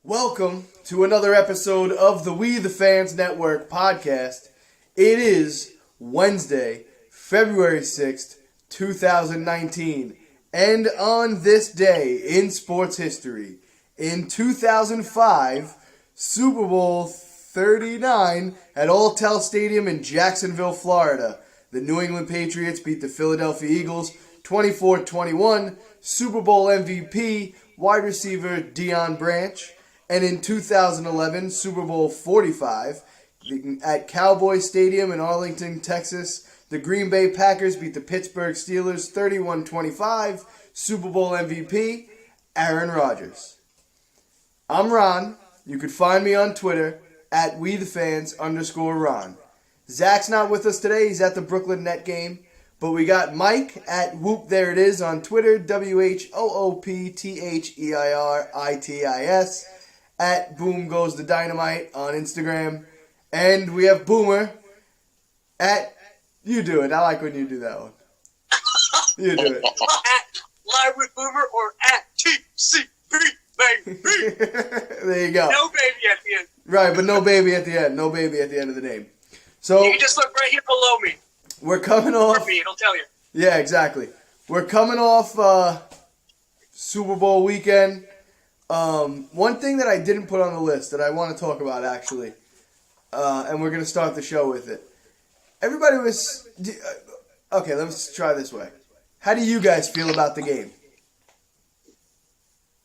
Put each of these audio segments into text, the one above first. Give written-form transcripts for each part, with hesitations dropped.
Welcome to another episode of the We the Fans Network podcast. It is Wednesday, February 6th, 2019. And on this day in sports history, in 2005, Super Bowl 39 at Alltel Stadium in Jacksonville, Florida. The New England Patriots beat the Philadelphia Eagles 24-21. Super Bowl MVP, wide receiver Deion Branch. And in 2011, Super Bowl 45, at Cowboy Stadium in Arlington, Texas, the Green Bay Packers beat the Pittsburgh Steelers 31-25. Super Bowl MVP, Aaron Rodgers. I'm Ron. You can find me on Twitter at WeTheFans_Ron. Zach's not with us today. He's at the Brooklyn Net game. But we got Mike at Whoop There It Is on Twitter, WHOOPTHEIRITIS. At Boom Goes the Dynamite on Instagram. And we have Boomer at... You do it. I like when you do that one. You do it. At Live with Boomer or at TCP, baby. There you go. No baby at the end. Right, but no baby at the end. No baby at the end of the name. So you can just look right here below me. We're coming off... For me, it'll tell you. Yeah, exactly. We're coming off Super Bowl weekend. One thing that I didn't put on the list that I want to talk about, actually, and we're going to start the show with it. Everybody was... Okay, let's try this way. How do you guys feel about the game?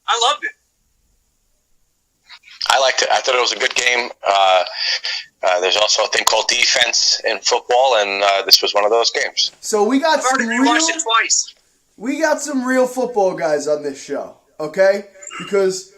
I loved it. I liked it. I thought it was a good game. There's also a thing called defense in football, and this was one of those games. So we got I've already rewatched it twice. We got some real football guys on this show, okay? Because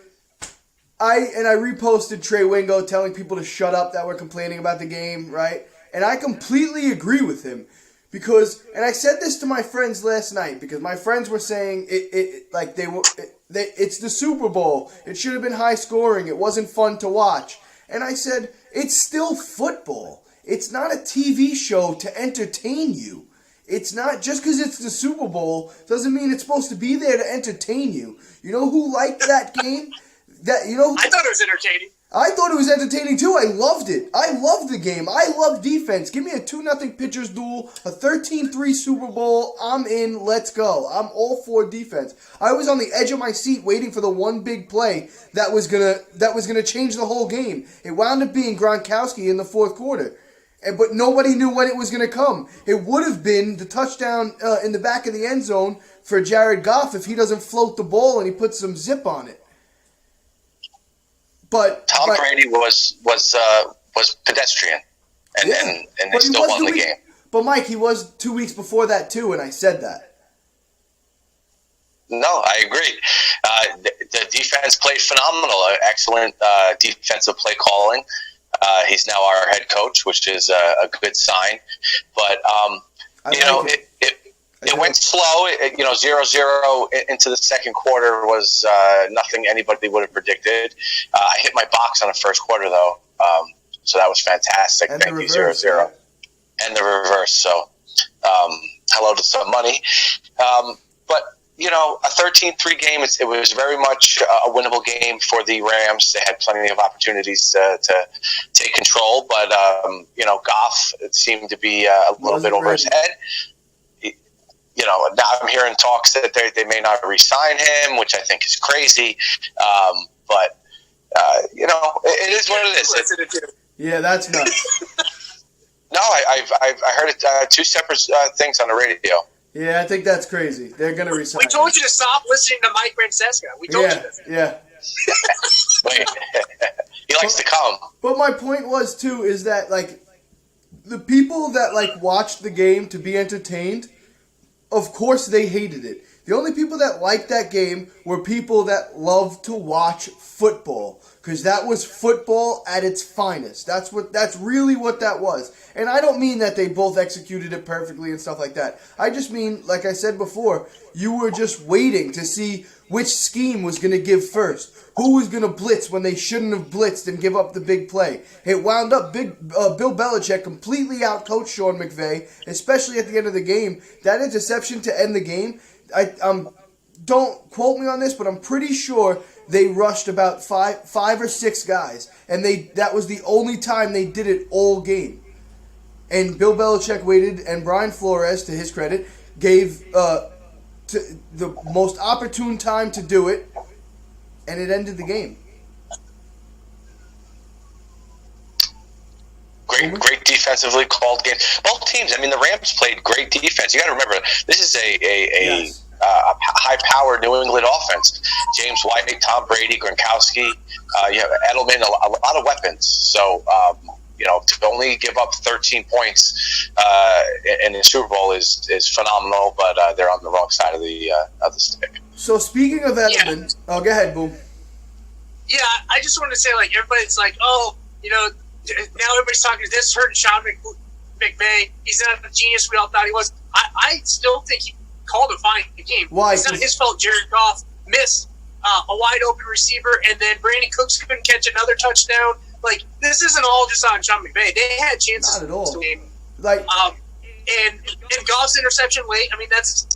I reposted Trey Wingo telling people to shut up that were complaining about the game, right? And I completely agree with him because, and I said this to my friends last night because my friends were saying it's the Super Bowl. It should have been high scoring. It wasn't fun to watch. And I said, it's still football. It's not a TV show to entertain you. It's not, just because it's the Super Bowl doesn't mean it's supposed to be there to entertain you. You know who liked that game? I thought it was entertaining. I thought it was entertaining too. I loved it. I loved the game. I love defense. Give me a 2-0 pitchers duel, a 13-3 Super Bowl. I'm in. Let's go. I'm all for defense. I was on the edge of my seat waiting for the one big play that was gonna change the whole game. It wound up being Gronkowski in the fourth quarter. But nobody knew when it was going to come. It would have been the touchdown in the back of the end zone for Jared Goff if he doesn't float the ball and he puts some zip on it. But Tom Brady was pedestrian, and they still won the game. But Mike, he was 2 weeks before that too, and I said that. No, I agree. The defense played phenomenal. Excellent defensive play calling. He's now our head coach, which is a good sign. But, it went slow. 0-0 into the second quarter was nothing anybody would have predicted. I hit my box on the first quarter, though, so that was fantastic. And Thank you, 0-0. Right? And the reverse, so hello to some money. But, a 13-3 game, it was very much a winnable game for the Rams. They had plenty of opportunities to take control, but, Goff seemed to be a little bit over his head. Now I'm hearing talks that they may not re-sign him, which I think is crazy. But, it is what it is. Yeah, that's nuts. No, I heard it, two separate things on the radio. Yeah, I think that's crazy. They're going to resign. We told you to stop listening to Mike Francesca. We told you this. Yeah. Wait, he likes to come. But my point was, too, is that, the people that, watched the game to be entertained, of course they hated it. The only people that liked that game were people that loved to watch football. Because that was football at its finest. That's really what that was. And I don't mean that they both executed it perfectly and stuff like that. I just mean, like I said before, you were just waiting to see which scheme was going to give first. Who was going to blitz when they shouldn't have blitzed and give up the big play. It wound up Bill Belichick completely outcoached Sean McVay, especially at the end of the game. That interception to end the game, don't quote me on this, but I'm pretty sure they rushed about five or six guys, and that was the only time they did it all game. And Bill Belichick waited, and Brian Flores, to his credit, gave the most opportune time to do it, and it ended the game. Great defensively called game. Both teams. I mean, the Rams played great defense. You got to remember, this is a high-powered New England offense. James White, Tom Brady, Gronkowski. You have Edelman, a lot of weapons. So, to only give up 13 points in the Super Bowl is phenomenal. But they're on the wrong side of the stick. So speaking of Edelman, go ahead, Boom. Yeah, I just wanted to say, like, everybody's like, now everybody's talking to this hurting Sean McVay. He's not a genius we all thought he was. I still think he called a fine game. Why? It's not his fault Jared Goff missed a wide open receiver, and then Brandon Cooks couldn't catch another touchdown. Like, this isn't all just on Sean McVay. They had chances. Not at all. To game. Like, and Goff's interception late. I mean, that's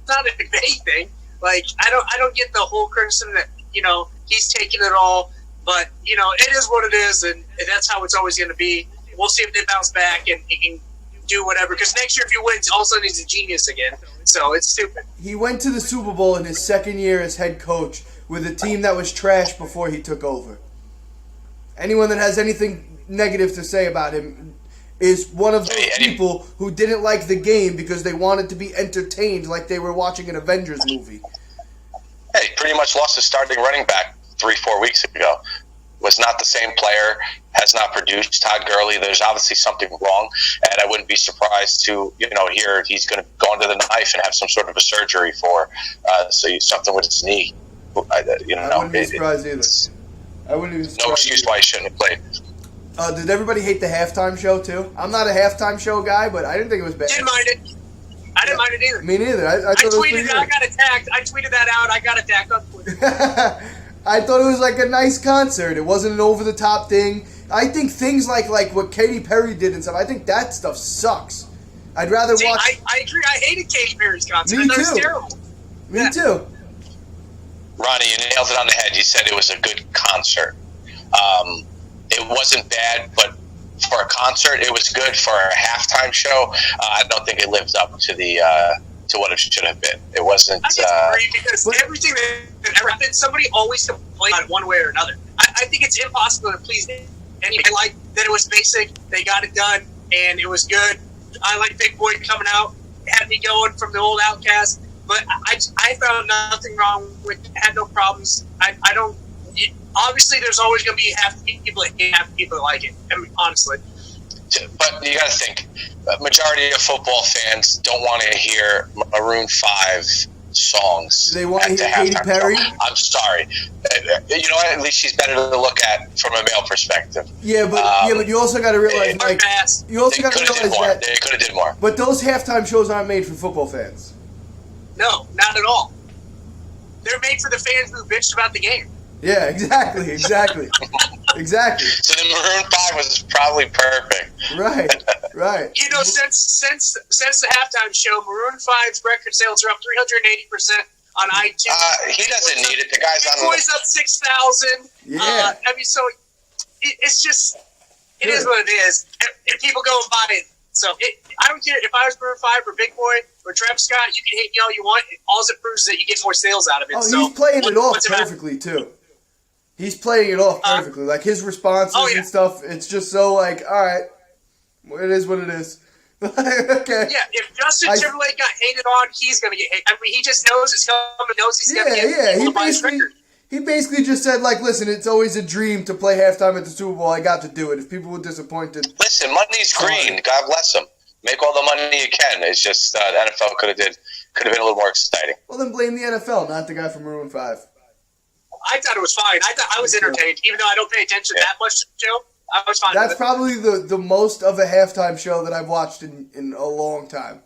not a McVay thing. Like, I don't get the whole criticism that he's taking it all. But, it is what it is, and that's how it's always going to be. We'll see if they bounce back and he can do whatever. Because next year, if he wins, all of a sudden he's a genius again. So it's stupid. He went to the Super Bowl in his second year as head coach with a team that was trash before he took over. Anyone that has anything negative to say about him is one of those people who didn't like the game because they wanted to be entertained like they were watching an Avengers movie. Hey, pretty much lost his starting running back 3-4 weeks ago. Was not the same player, has not produced. Todd Gurley, there's obviously something wrong, and I wouldn't be surprised to hear he's going to go under the knife and have some sort of a surgery for something with his knee. I wouldn't be surprised either. I wouldn't even. No excuse why he shouldn't have played. Did everybody hate the halftime show too? I'm not a halftime show guy, but I didn't think it was bad. Didn't mind it. I didn't mind it either. Me neither. I thought it was pretty good. I got attacked. I tweeted that out. I got attacked on Twitter. I thought it was like a nice concert. It wasn't an over-the-top thing. I think things like what Katy Perry did and stuff, I think that stuff sucks. I'd rather watch... I agree. I hated Katy Perry's concert. Me That too. was terrible. Me too. Ronnie, you nailed it on the head. You said it was a good concert. It wasn't bad, but for a concert, it was good. For a halftime show, I don't think it lived up to to what it should have been. It wasn't. I disagree because everything that ever happened, somebody always complained about it one way or another. I think it's impossible to please anybody. I like that it was basic. They got it done, and it was good. I like Big Boy coming out, had me going from the old Outcast. But I found nothing wrong with it. Had no problems. I don't. Obviously, there's always going to be half the people that hate, half the people that like it. I mean, honestly. But you got to think, majority of football fans don't want to hear Maroon 5 songs. Do they want to hear Katy Perry? I'm sorry. You know what? At least she's better to look at from a male perspective. Yeah, but you also got to realize, like, you also got to realize that they could have did more. But those halftime shows aren't made for football fans. No, not at all. They're made for the fans who bitched about the game. Yeah, exactly. Exactly. So the Maroon 5 was probably perfect. Right. Since the halftime show, Maroon 5's record sales are up 380% on iTunes. He doesn't need it. The guy's on. Boy's up 6,000. Yeah. So it's just it is what it is. And people go and buy it. So I don't care if I was Maroon 5 or Big Boy or Travis Scott. You can hate me all you want. All it proves is that you get more sales out of it. Oh, he's playing it off perfectly too. He's playing it off perfectly. Like his responses and stuff. It's just so like, all right, it is what it is. Okay. Yeah, if Justin Timberlake got hated on, he's gonna get hated. I mean, he just knows it's coming. Knows he's gonna get. He basically just said, like, listen, it's always a dream to play halftime at the Super Bowl. I got to do it. If people were disappointed, listen, money's green. God bless them. Make all the money you can. It's just the NFL could have been a little more exciting. Well, then blame the NFL, not the guy from Maroon 5. I thought it was fine. I thought I was entertained, even though I don't pay attention that much to the show. I was fine. That's probably the most of a halftime show that I've watched in a long time.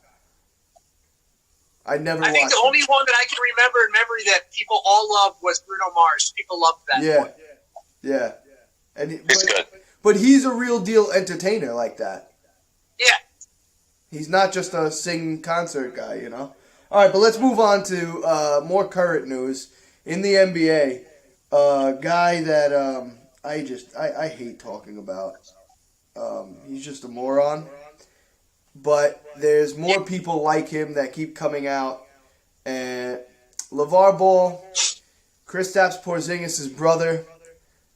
I think the only one that I can remember in memory that people all loved was Bruno Mars. People loved that one. Yeah. It's good. But he's a real deal entertainer like that. Yeah. He's not just a sing concert guy, you know? All right, but let's move on to more current news. In the NBA, A guy that I hate talking about. He's just a moron. But there's more people like him that keep coming out. And LeVar Ball, Kristaps Porzingis' brother,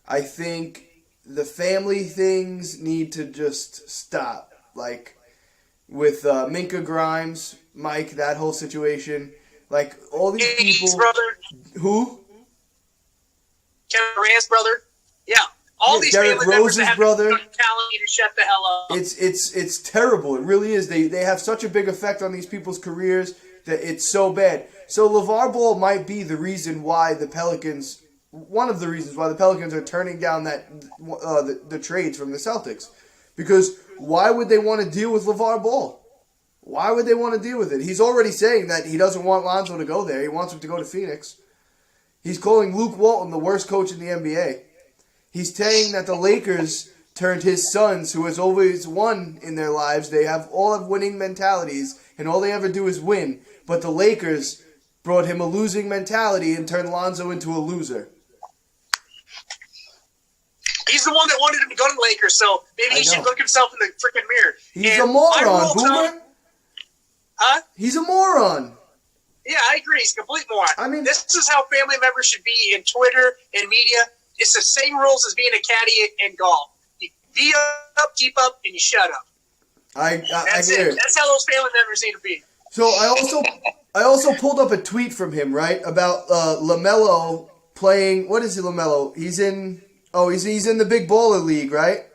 I think the family things need to just stop. Like with Minka Grimes, Mike, that whole situation. Like all these people. Brother. Who? Kevin Durant's brother. Yeah. All these Derrick family members Rose's that have brother. telling you to shut the hell up. It's terrible. It really is. They have such a big effect on these people's careers that it's so bad. So LeVar Ball might be the reason why the Pelicans, one of the reasons why the Pelicans are turning down that the trades from the Celtics. Because why would they want to deal with LeVar Ball? Why would they want to deal with it? He's already saying that he doesn't want Lonzo to go there. He wants him to go to Phoenix. He's calling Luke Walton the worst coach in the NBA. He's saying that the Lakers turned his sons, who has always won in their lives, they all have winning mentalities, and all they ever do is win. But the Lakers brought him a losing mentality and turned Lonzo into a loser. He's the one that wanted him to go to the Lakers, so maybe he should look himself in the freaking mirror. He's a moron, Boomer. Huh? He's a moron. Yeah, I agree. He's a complete moron. I mean, this is how family members should be in Twitter and media. It's the same rules as being a caddy in golf. You be up, keep up, and you shut up. That's hear it. That's how those family members need to be. So I also pulled up a tweet from him, right, about LaMelo playing. What is it, LaMelo? He's in the Big Baller League, right?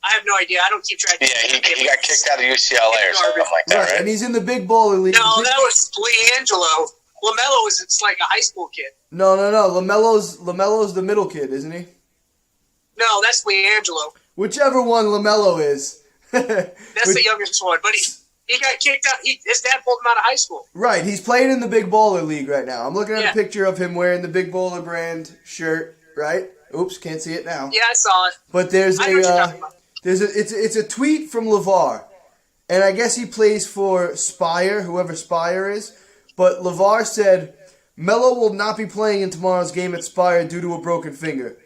I have no idea. I don't keep track. Yeah, he got kicked out of UCLA or something like that, right? And he's in the Big Baller League. No, that was LiAngelo. LaMelo it's like a high school kid. No. LaMelo's the middle kid, isn't he? No, that's LiAngelo. Whichever one LaMelo is. That's the youngest one, but he got kicked out. His dad pulled him out of high school. Right, he's playing in the Big Baller League right now. I'm looking at a picture of him wearing the Big Baller brand shirt, right? Oops, can't see it now. Yeah, I saw it. But it's a tweet from LeVar, and I guess he plays for Spire, whoever Spire is. But LeVar said, Melo will not be playing in tomorrow's game at Spire due to a broken finger.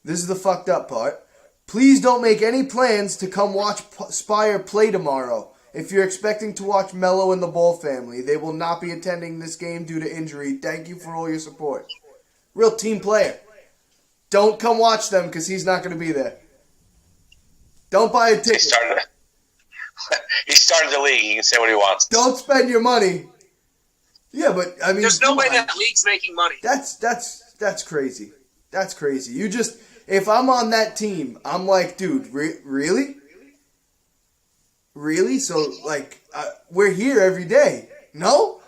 This is the fucked up part. Please don't make any plans to come watch Spire play tomorrow. If you're expecting to watch Melo and the Ball family, they will not be attending this game due to injury. Thank you for all your support. Real team player. Don't come watch them because he's not going to be there. Don't buy a ticket. He started the league. He can say what he wants. Don't spend your money. Yeah, but I mean, there's no way that league's making money. That's crazy. That's crazy. If I'm on that team, I'm like, dude, really? Really? So like, we're here every day. No?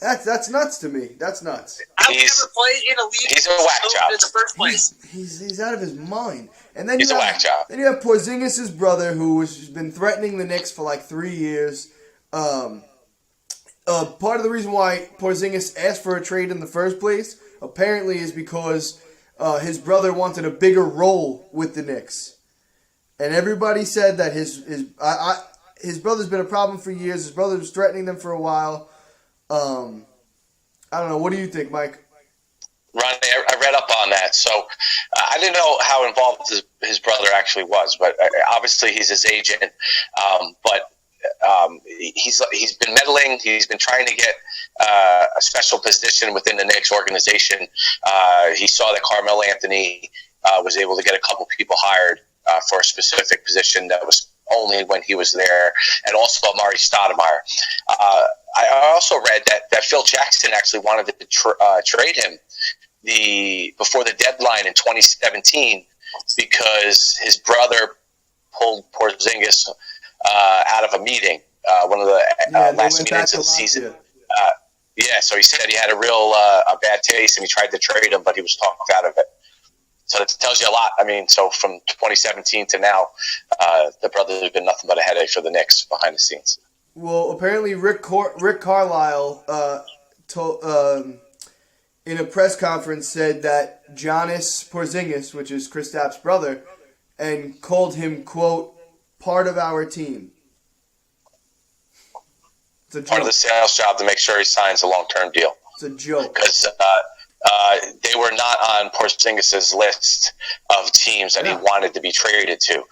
That's nuts to me. That's nuts. I've never played in a league. He's a whack job in the first place. He's out of his mind. And then he's a whack job. Then you have Porzingis' brother, who has been threatening the Knicks for like 3 years. Part of the reason why Porzingis asked for a trade in the first place apparently is because his brother wanted a bigger role with the Knicks, and everybody said that his brother's been a problem for years. His brother was threatening them for a while. I don't know. What do you think, Mike? Ronnie, I read up on that, so I didn't know how involved his brother actually was, but obviously he's his agent. But he's been meddling. He's been trying to get a special position within the Knicks organization. He saw that Carmelo Anthony was able to get a couple people hired for a specific position that was only when he was there, and also Amari Stoudemire. I also read that Phil Jackson actually wanted to trade him before the deadline in 2017 because his brother pulled Porzingis out of a meeting, one of the last meetings of the season. So he said he had a bad taste and he tried to trade him, but he was talked out of it. So it tells you a lot. I mean, so from 2017 to now, the brother has been nothing but a headache for the Knicks behind the scenes. Well, apparently Rick Carlisle in a press conference said that Giannis Porzingis, which is Kristaps' brother, and called him, quote, part of our team. It's a joke. Part of the sales job to make sure he signs a long-term deal. It's a joke. Because they were not on Porzingis' list of teams that he wanted to be traded to.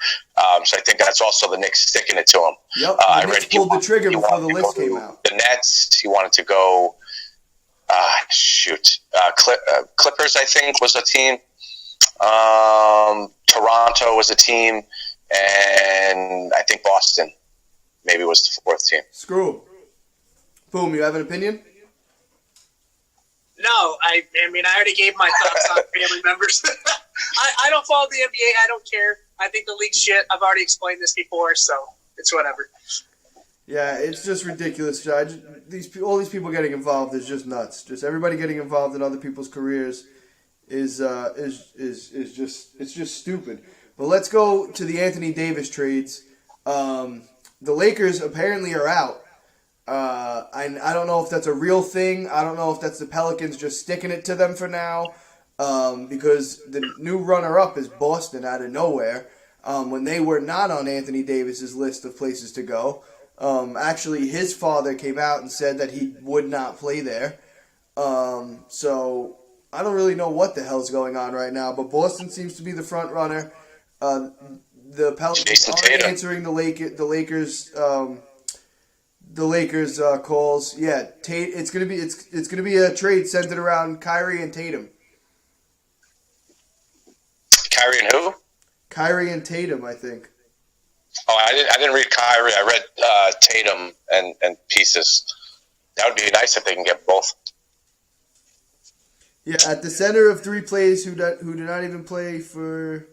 So I think that's also the Knicks sticking it to him. Yep, the Knicks pulled the trigger before the list came out. The Nets, he wanted to go, Clippers, I think, was a team. Toronto was a team. And I think Boston maybe was the fourth team. Screw 'em. Boom, you have an opinion? No, I mean, I already gave my thoughts on family members. I don't follow the NBA. I don't care. I think the league's shit. I've already explained this before, so it's whatever. Yeah, it's just ridiculous. All these people getting involved is just nuts. Just everybody getting involved in other people's careers is just stupid. But let's go to the Anthony Davis trades. The Lakers apparently are out. I don't know if that's a real thing. I don't know if that's the Pelicans just sticking it to them for now, because the new runner-up is Boston out of nowhere, when they were not on Anthony Davis's list of places to go. Actually, his father came out and said that he would not play there. So I don't really know what the hell's going on right now, but Boston seems to be the front runner. The Pelicans aren't answering the Lakers calls. Yeah, it's gonna be a trade centered around Kyrie and Tatum. Kyrie and who? Kyrie and Tatum, I think. Oh, I didn't read Kyrie. I read Tatum and pieces. That would be nice if they can get both. Yeah, at the center of three players who do not even play for.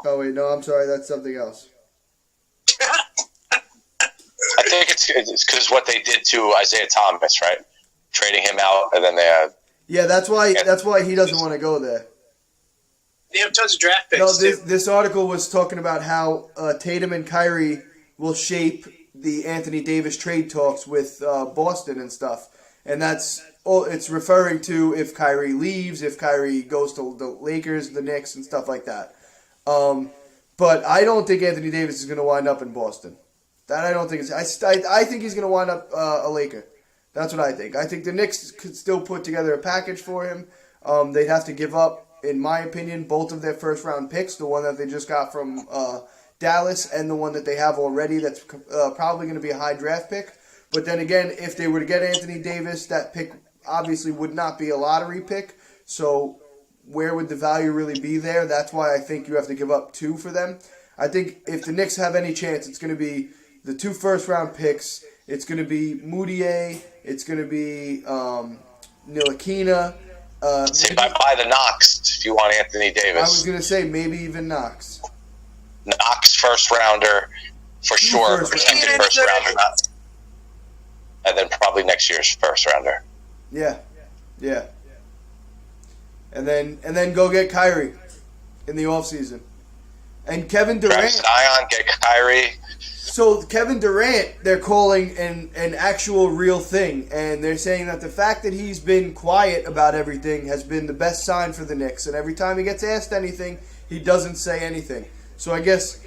Oh wait, no, I'm sorry, that's something else. I think it's because what they did to Isaiah Thomas, right? Trading him out, and then they had. Yeah, that's why he doesn't want to go there. They have tons of draft picks. No, this article was talking about how Tatum and Kyrie will shape the Anthony Davis trade talks with Boston and stuff, and it's referring to if Kyrie leaves, if Kyrie goes to the Lakers, the Knicks, and stuff like that. But I don't think Anthony Davis is going to wind up in Boston. That I don't think it's. I think he's going to wind up a Laker. That's what I think. I think the Knicks could still put together a package for him. They'd have to give up, in my opinion, both of their first round picks, the one that they just got from Dallas and the one that they have already that's probably going to be a high draft pick. But then again, if they were to get Anthony Davis, that pick obviously would not be a lottery pick. So where would the value really be there? That's why I think you have to give up two for them. I think if the Knicks have any chance, it's going to be the 2 first-round picks. It's going to be Moutier. It's going to be Ntilikina. Buy the Knox if you want Anthony Davis. I was going to say maybe even Knox. Knox first-rounder for sure. Second first-rounder. And then probably next year's first-rounder. Yeah. And then go get Kyrie in the offseason. And Kevin Durant. Grab Zion, get Kyrie. So Kevin Durant, they're calling an actual real thing, and they're saying that the fact that he's been quiet about everything has been the best sign for the Knicks. And every time he gets asked anything, he doesn't say anything. So I guess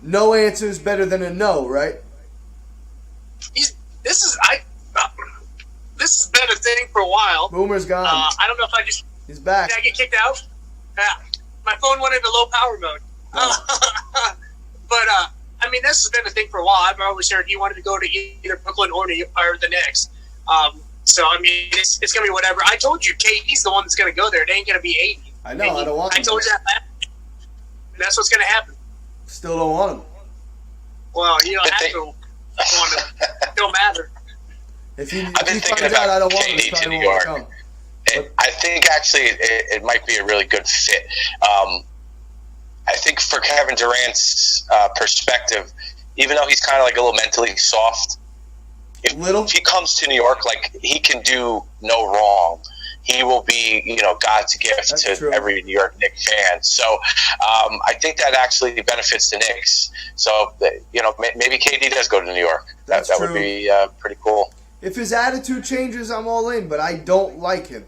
no answer is better than a no, right? This has been a thing for a while. Boomer's gone. I don't know if He's back. Did I get kicked out? Yeah. My phone went into low power mode. But I mean, this has been a thing for a while. I've always heard he wanted to go to either Brooklyn or the Knicks. So I mean, it's gonna be whatever. I told you, KD's the one that's gonna go there. It ain't gonna be 80. I know. I don't want him. I told you that. And that's what's gonna happen. Still don't want him. Well, you don't have to want him. It don't matter. If he I've been thinking finds about out I don't want him, KD he to probably New won't York. come. I think actually it might be a really good fit. I think for Kevin Durant's perspective, even though he's kind of like a little mentally soft, if he comes to New York, like he can do no wrong. He will be, God's gift to every New York Knicks fan. So I think that actually benefits the Knicks. So maybe KD does go to New York. That would be pretty cool. If his attitude changes, I'm all in. But I don't like him.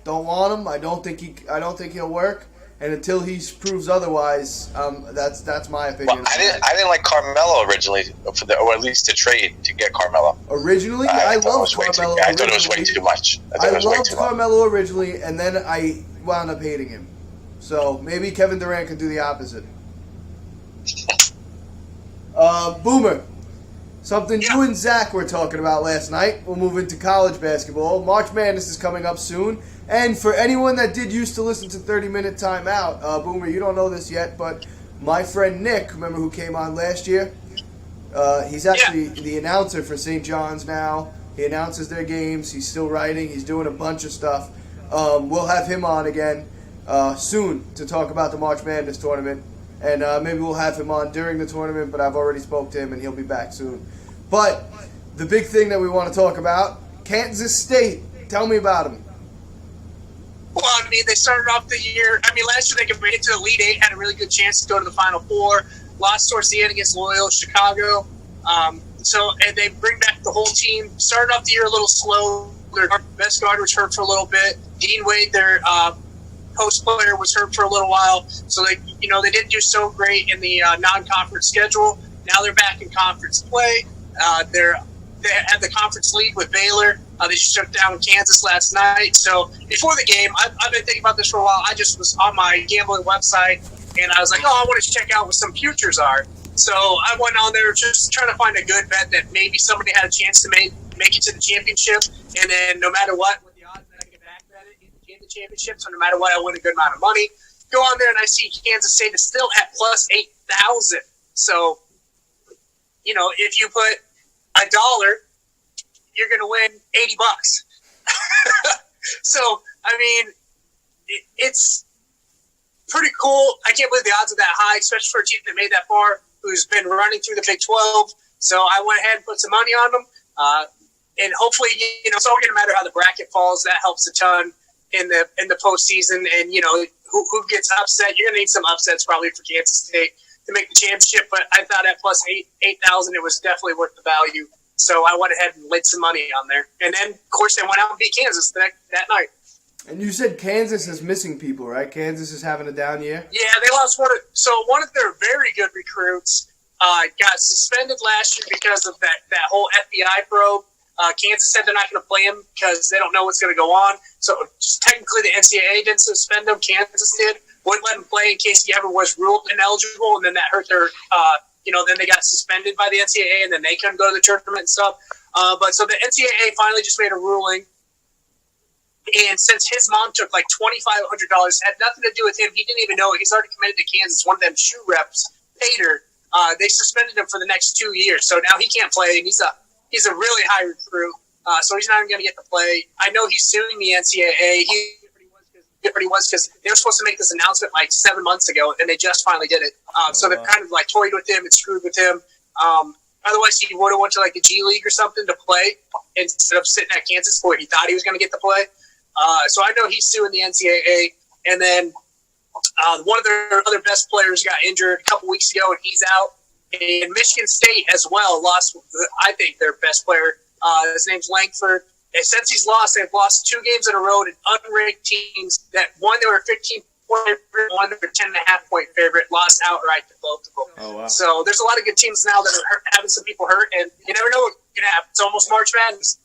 Don't want him. I don't think he'll work. And until he proves otherwise, that's my opinion. Well, I didn't like Carmelo originally, or at least to trade to get Carmelo. Originally, I loved Carmelo. I thought it was way too much. I loved Carmelo originally, and then I wound up hating him. So maybe Kevin Durant could do the opposite. Boomer, something you and Zach were talking about last night. We'll move into college basketball. March Madness is coming up soon. And for anyone that did used to listen to 30-Minute Timeout, Boomer, you don't know this yet, but my friend Nick, remember who came on last year? He's actually the announcer for St. John's now. He announces their games. He's still writing. He's doing a bunch of stuff. We'll have him on again soon to talk about the March Madness tournament. And maybe we'll have him on during the tournament, but I've already spoke to him, and he'll be back soon. But the big thing that we want to talk about, Kansas State. Tell me about them. Well, I mean, they started off the year. I mean, last year they could make it to the Elite Eight, had a really good chance to go to the Final Four. Lost towards the end against Loyola Chicago. And they bring back the whole team. Started off the year a little slow. Their best guard was hurt for a little bit. Dean Wade, their post player, was hurt for a little while. So they didn't do so great in the non-conference schedule. Now they're back in conference play. They had the conference lead with Baylor. They just shut down Kansas last night. So before the game, I've been thinking about this for a while. I just was on my gambling website, and I was like, I want to check out what some futures are. So I went on there just trying to find a good bet that maybe somebody had a chance to make it to the championship. And then no matter what, with the odds that I can back bet it in the championship, so no matter what, I win a good amount of money. Go on there, and I see Kansas State is still at plus 8,000. So, if you put $1, you're going to win $80. So, I mean, it's pretty cool. I can't believe the odds are that high, especially for a team that made that far, who's been running through the Big 12. So I went ahead and put some money on them. And hopefully, it's all going to matter how the bracket falls. That helps a ton in the postseason. And, who gets upset. You're going to need some upsets probably for Kansas State to make the championship. But I thought at plus 8,000, it was definitely worth the value. So I went ahead and laid some money on there. And then, of course, they went out and beat Kansas that night. And you said Kansas is missing people, right? Kansas is having a down year? Yeah, they lost one of their very good recruits got suspended last year because of that whole FBI probe. Kansas said they're not going to play him because they don't know what's going to go on. So just technically the NCAA didn't suspend him. Kansas did. Wouldn't let him play in case he ever was ruled ineligible, and then that hurt their then they got suspended by the NCAA, and then they couldn't go to the tournament and stuff. But so the NCAA finally just made a ruling. And since his mom took like $2,500, had nothing to do with him, he didn't even know it. He's already committed to Kansas. One of them shoe reps paid her. They suspended him for the next 2 years, so now he can't play. And he's a really high recruit, so he's not even going to get to play. I know he's suing the NCAA. He was because they were supposed to make this announcement like 7 months ago, and they just finally did it. So they've kind of like toyed with him and screwed with him. Otherwise, he would have went to like the G League or something to play instead of sitting at Kansas where he thought he was going to get to play. So I know he's suing the NCAA. And then one of their other best players got injured a couple weeks ago, and he's out. And Michigan State as well lost, I think, their best player. His name's Langford. And since he's lost, they've lost 2 games in a row to unranked teams that one they were 15-point favorite, one they were 10.5-point favorite, lost outright to both of them. Oh, wow. So there's a lot of good teams now that are having some people hurt, and you never know what's going to happen. It's almost March Madness.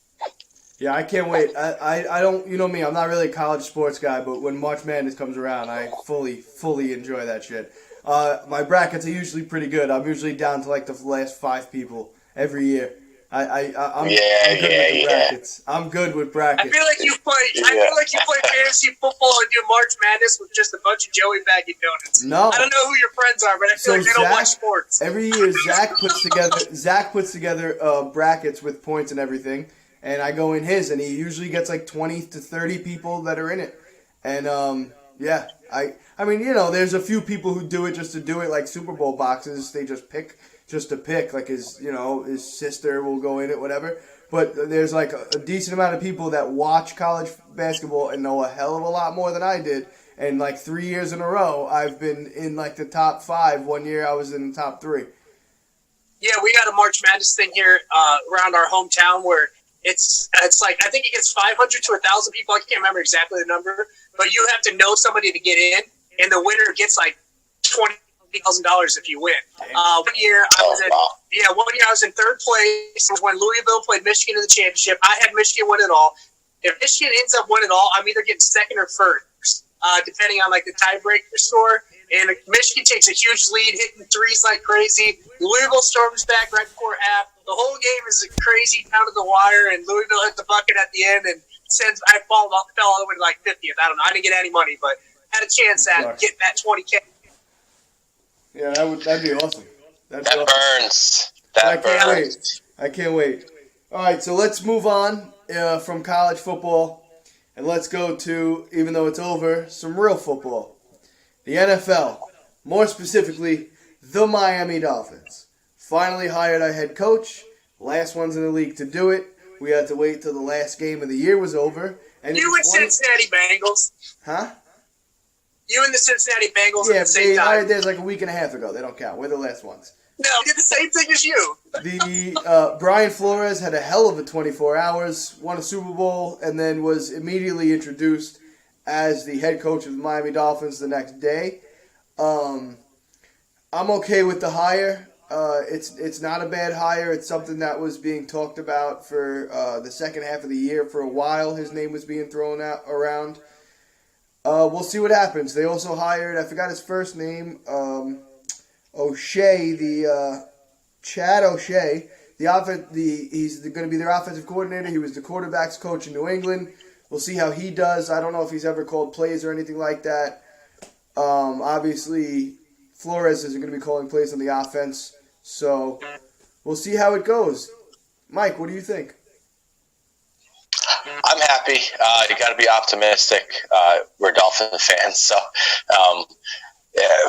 Yeah, I can't wait. I don't, you know me, I'm not really a college sports guy, but when March Madness comes around, I fully enjoy that shit. My brackets are usually pretty good. I'm usually down to like the last 5 people every year. I'm good with brackets. I'm good with brackets. I feel like you play fantasy football and do March Madness with just a bunch of Joey Baggy donuts. No, I don't know who your friends are, but I feel like they don't watch sports. Every year, Zach puts together brackets with points and everything, and I go in his, and he usually gets like 20 to 30 people that are in it, and I mean, there's a few people who do it just to do it, like Super Bowl boxes. They just pick. Just to pick, like his sister will go in it, whatever. But there's like a decent amount of people that watch college basketball and know a hell of a lot more than I did. And like 3 years in a row, I've been in like the top 5. 1 year I was in the top 3. Yeah, we got a March Madness thing here around our hometown where it's like, I think it gets 500 to 1,000 people. I can't remember exactly the number, but you have to know somebody to get in. and the winner gets like $20,000 if you win. One year I was in third place when Louisville played Michigan in the championship. I had Michigan win it all. If Michigan ends up winning it all, I'm either getting second or first, depending on like the tiebreaker score. And Michigan takes a huge lead, hitting threes like crazy. Louisville storms back right before half. The whole game is a crazy down to the wire, and Louisville hit the bucket at the end. And since I fell all the way to like 50th, I don't know. I didn't get any money, but had a chance at getting that $20K. Yeah, that'd be awesome. That burns. That burns. I can't wait. All right, so let's move on from college football, and let's go to, even though it's over, some real football. The NFL, more specifically, the Miami Dolphins, finally hired a head coach. Last ones in the league to do it. We had to wait till the last game of the year was over. And you and Cincinnati Bengals. Huh? You and the Cincinnati Bengals at the same time. Yeah, hired theirs like a week and a half ago. They don't count. We're the last ones. No, we did the same thing as you. The Brian Flores had a hell of a 24 hours, won a Super Bowl, and then was immediately introduced as the head coach of the Miami Dolphins the next day. I'm okay with the hire. It's not a bad hire. It's something that was being talked about for the second half of the year for a while. His name was being thrown around. We'll see what happens. They also hired, I forgot his first name, O'Shea, Chad O'Shea. He's going to be their offensive coordinator. He was the quarterback's coach in New England. We'll see how he does. I don't know if he's ever called plays or anything like that. Obviously, Flores isn't going to be calling plays on the offense. So we'll see how it goes. Mike, what do you think? I'm happy. You got to be optimistic. We're Dolphin fans, so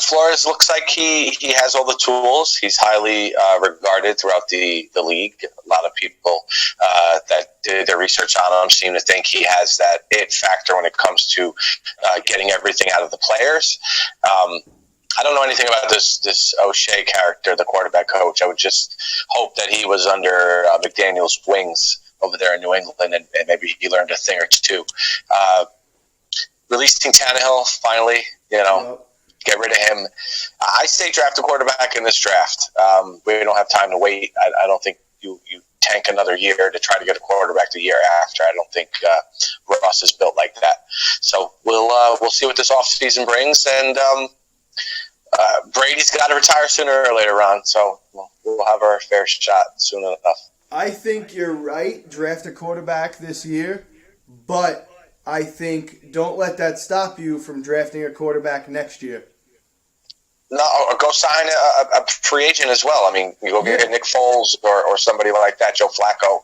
Flores looks like he has all the tools. He's highly regarded throughout the league. A lot of people that did their research on him seem to think he has that it factor when it comes to getting everything out of the players. I don't know anything about this O'Shea character, the quarterback coach. I would just hope that he was under McDaniel's wings over there in New England, and maybe he learned a thing or two. Releasing Tannehill, finally, get rid of him. I say draft a quarterback in this draft. We don't have time to wait. I don't think you tank another year to try to get a quarterback the year after. I don't think Ross is built like that. So we'll see what this offseason brings, and Brady's got to retire sooner or later on, so we'll have our fair shot soon enough. I think you're right. Draft a quarterback this year, but I think don't let that stop you from drafting a quarterback next year. No, or go sign a free agent as well. I mean, you go get Nick Foles or somebody like that, Joe Flacco,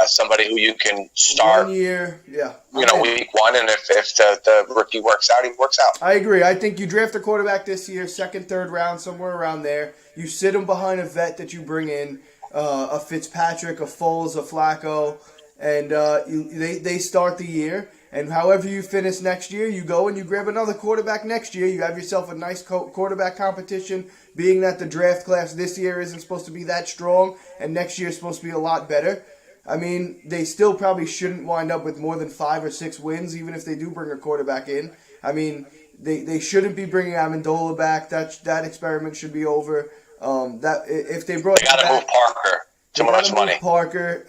somebody who you can start 1 year, week one, and if the rookie works out, he works out. I agree. I think you draft a quarterback this year, second, third round, somewhere around there. You sit him behind a vet that you bring in, a Fitzpatrick, a Foles, a Flacco, and they start the year. And however you finish next year, you go and you grab another quarterback next year. You have yourself a nice quarterback competition, being that the draft class this year isn't supposed to be that strong, and next year is supposed to be a lot better. I mean, they still probably shouldn't wind up with more than 5 or 6 wins, even if they do bring a quarterback in. I mean, they shouldn't be bringing Amendola back. That experiment should be over. If they brought they got to move Parker. Too much money. Parker.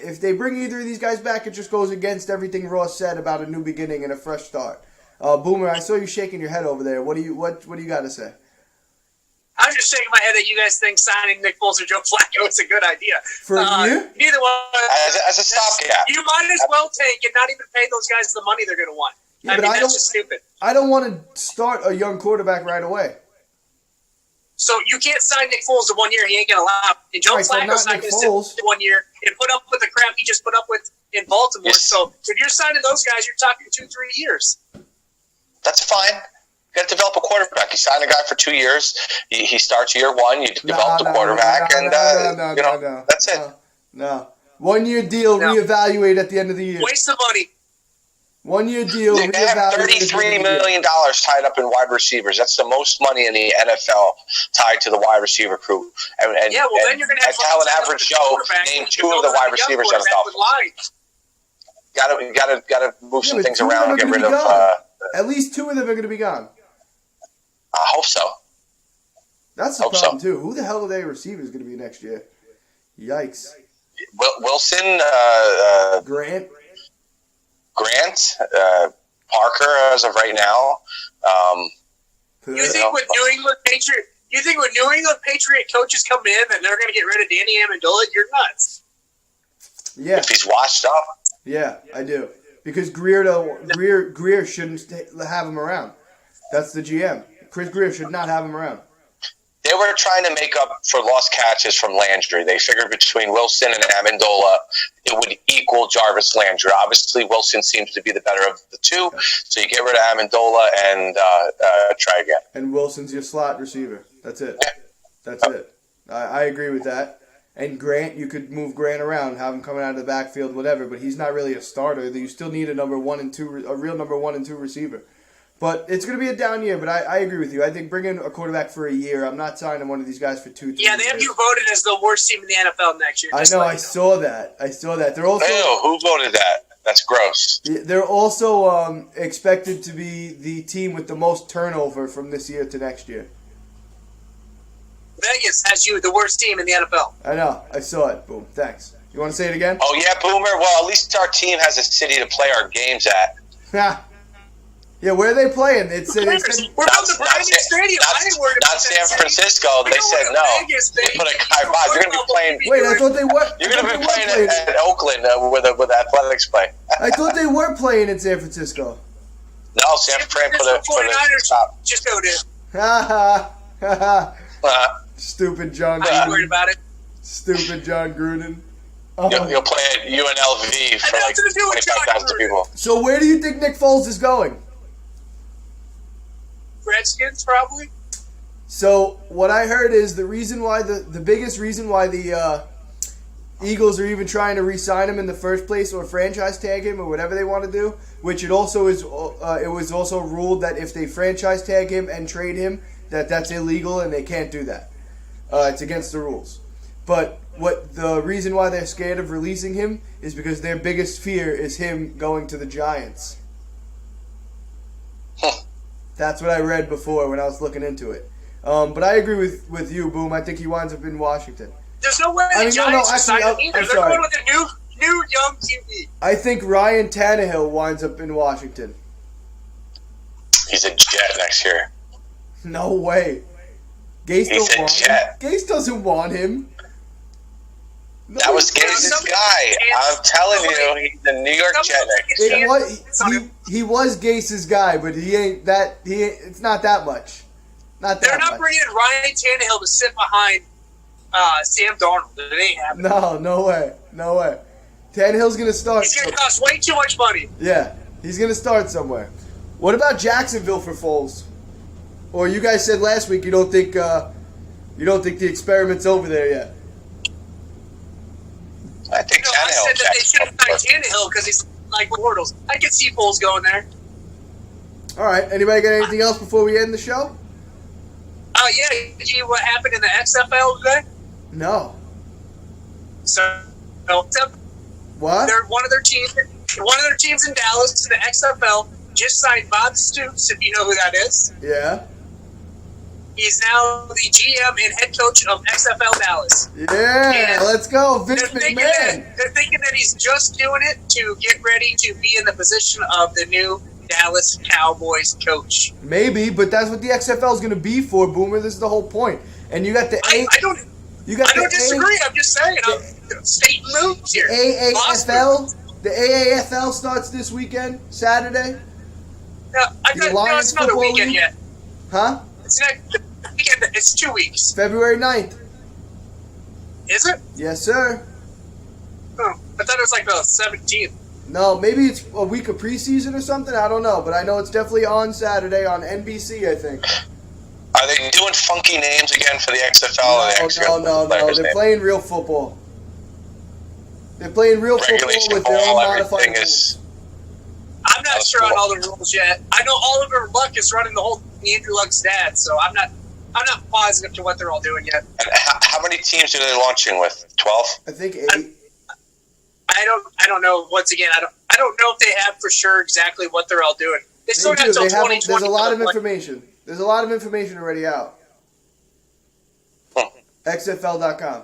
If they bring either of these guys back, it just goes against everything Ross said about a new beginning and a fresh start. Boomer, I saw you shaking your head over there. What do you got to say? I'm just shaking my head that you guys think signing Nick Foles or Joe Flacco is a good idea. For a year? Neither one. As a stopgap. You might as well tank and not even pay those guys the money they're going to want. Yeah, that's just stupid. I don't want to start a young quarterback right away. So you can't sign Nick Foles to 1 year. He ain't going to allow. And Joe Flacco's not going to sit 1 year and put up with the crap he just put up with in Baltimore. Yes. So if you're signing those guys, you're talking 2-3 years. That's fine. You got to develop a quarterback. You sign a guy for 2 years. He starts year one. You develop the quarterback, that's it. No. 1 year deal. Reevaluate at the end of the year. Waste of money. 1 year deal. They have $33 million tied up in wide receivers. That's the most money in the NFL tied to the wide receiver crew. And then you're going to have tell an average Joe name 2 of the wide receivers on the Dolphins. Got to move some things around and get rid of. At least 2 of them are going to be gone. I hope so. That's the problem, too. Who the hell are their receivers going to be next year? Yikes. Wilson, Grant, Parker as of right now. You think with New England Patriot coaches come in and they're going to get rid of Danny Amendola? You're nuts. Yeah. If he's washed up. Yeah, I do. Because Greer shouldn't have him around. That's the GM. Chris Greer should not have him around. They were trying to make up for lost catches from Landry. They figured between Wilson and Amendola, it would equal Jarvis Landry. Obviously, Wilson seems to be the better of the two, so you get rid of Amendola and try again. And Wilson's your slot receiver. That's it. Yeah. That's it. I agree with that. And Grant, you could move Grant around, have him coming out of the backfield, whatever, but he's not really a starter. You still need a real number 1 and 2 receiver. But it's going to be a down year, but I agree with you. I think bring in a quarterback for a year. I'm not signing one of these guys for 2 years. Yeah, they have you voted as the worst team in the NFL next year. I know, I saw that. They're also. Ew, who voted that? That's gross. They're also expected to be the team with the most turnover from this year to next year. Vegas has you the worst team in the NFL. I know. I saw it. Boom. Thanks. You want to say it again? Oh, yeah, Boomer? Well, at least our team has a city to play our games at. Yeah, where are they playing? We're from the brand new stadium. I ain't worried about not San Francisco. They said no. Vegas, they put a guy by. You're going to be playing. Wait, I thought they were. You're going to be playing at Oakland where the Athletics play. I thought they were playing in San Francisco. No, San Francisco for the top. Just go to. Ha ha. Stupid John Gruden. I ain't worried about it. Stupid John Gruden. You'll play at UNLV for like 25,000 people. So where do you think Nick Foles is going? Redskins, probably. So what I heard is the reason why the biggest reason why the Eagles are even trying to re-sign him in the first place or franchise tag him or whatever they want to do, which it also is. It was also ruled that if they franchise tag him and trade him, that's illegal and they can't do that. It's against the rules. But what the reason why they're scared of releasing him is because their biggest fear is him going to the Giants. That's what I read before when I was looking into it. But I agree with you, Boom. I think he winds up in Washington. There's no way the Giants are signing him either. They're going with a new young QB. I think Ryan Tannehill winds up in Washington. He's a Jet next year. No way. Gase doesn't want him. No, that was Gase's guy. I'm telling you, he's the New York Jet next year. He was Gase's guy, but he ain't that. It's not that much. They're not bringing in Ryan Tannehill to sit behind Sam Darnold. It ain't happening. No way. Tannehill's gonna start. He's gonna cost way too much money. Yeah, he's gonna start somewhere. What about Jacksonville for Foles? Or you guys said last week you don't think the experiment's over there yet. I think I said that they should have signed Tannehill because he's like Bortles. I could see Foles going there. All right. Anybody got anything else before we end the show? Oh yeah. Did you hear what happened in the XFL today? No. So what? One of their teams in Dallas in the XFL just signed Bob Stoops. If you know who that is. Yeah. He's now the GM and head coach of XFL Dallas. Yeah, let's go, Vince McMahon. They're thinking that he's just doing it to get ready to be in the position of the new Dallas Cowboys coach. Maybe, but that's what the XFL is going to be for, Boomer. This is the whole point. And you got the I don't disagree. I'm just saying. State moves here. The AAFL starts this weekend, Saturday. No, it's not a weekend yet. Huh? It's next weekend. It's 2 weeks. February 9th. Is it? Yes, sir. Oh, I thought it was like the 17th. No, maybe it's a week of preseason or something. I don't know, but I know it's definitely on Saturday on NBC, I think. Are they doing funky names again for the XFL? No. They're playing real football. They're playing real football with their own modified rules. I'm not sure on all the rules yet. I know Oliver Luck is running the whole Andrew Luck's dad, so I'm not positive to what they're all doing yet. And how many teams are they launching with? 12? I think 8. I don't know. Once again, I don't know if they have for sure exactly what they're all doing. They still got until 2020. There's a lot of information. There's a lot of information already out. XFL.com.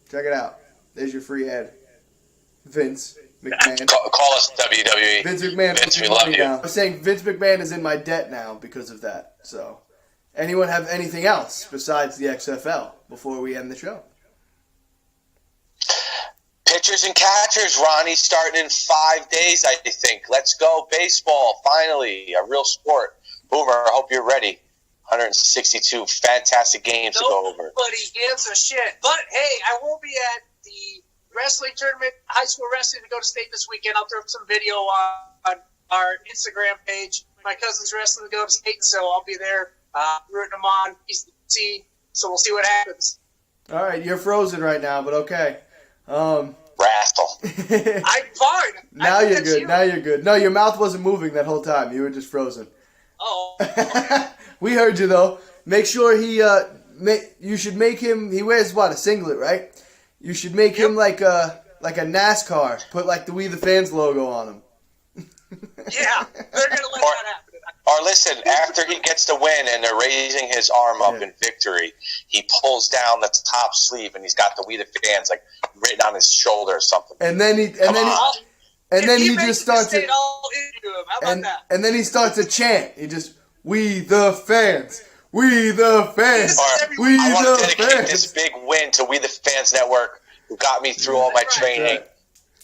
Check it out. There's your free ad. Vince McMahon. Call us WWE. Vince McMahon. Vince, we love you. Now. I'm saying Vince McMahon is in my debt now because of that. So, anyone have anything else besides the XFL before we end the show? Pitchers and catchers, Ronnie, starting in 5 days, I think. Let's go baseball, finally, a real sport. Boomer, I hope you're ready. 162 fantastic games to go over. Nobody gives a shit. But, hey, I will be at the wrestling tournament, high school wrestling to go to state this weekend. I'll throw up some video on our Instagram page. My cousin's wrestling to go to state, so I'll be there rooting them on. He's the team, so we'll see what happens. All right, you're frozen right now, but okay. Rascal. I'm fine. Now you're good. Now you're good. No, your mouth wasn't moving that whole time. You were just frozen. Oh. We heard you though. Make sure you should make him. He wears what, a singlet, right? You should make him like a NASCAR. Put like the We the Fans logo on him. Yeah, they're gonna let that happen. Or listen, after he gets the win and they're raising his arm up in victory, he pulls down the top sleeve and he's got the We the Fans like written on his shoulder or something. And then he just starts it. And then he starts a chant. He just, We the Fans, We the Fans, We I want to the dedicate Fans. this big win to We the Fans Network, who got me through all my training. Right.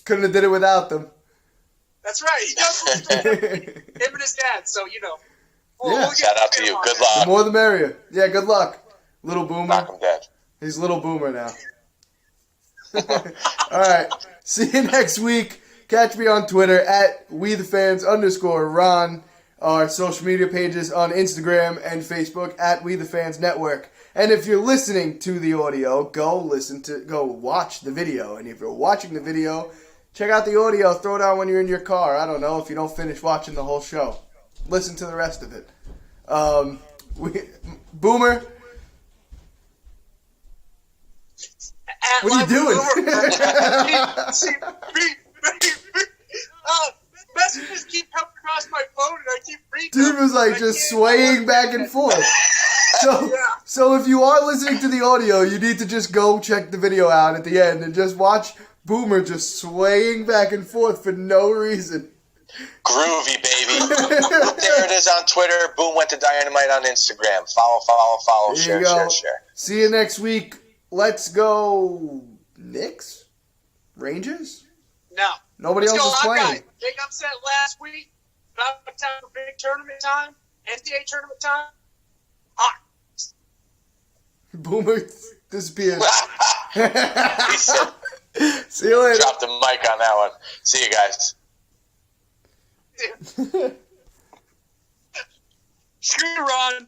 Couldn't have did it without them. That's right. He does him and his dad, so, you know. Yeah. Shout out to you. Good luck. The more the merrier. Yeah, good luck. Little Boomer. Knock him dead. He's Little Boomer now. All right. See you next week. Catch me on Twitter at WeTheFans_Ron. Our social media pages on Instagram and Facebook at We the Fans Network. And if you're listening to the audio, go watch the video. And if you're watching the video, check out the audio. Throw it on when you're in your car. I don't know if you don't finish watching the whole show. Listen to the rest of it. Boomer. What are you doing? Messages keep coming across my phone and I keep reading Dude them. was like just swaying back and forth. So if you are listening to the audio, you need to just go check the video out at the end and just watch Boomer just swaying back and forth for no reason. Groovy, baby. There it is on Twitter. Boom went to Dynamite on Instagram. Follow, There share. See you next week. Let's go Knicks? Rangers? No. Nobody else is playing. Guys. Big upset last week. About time for big tournament time. NCAA tournament time. Hot. Boomer disappeared. He said, See you later. drop the mic on that one. See you guys. Screw you, Ron.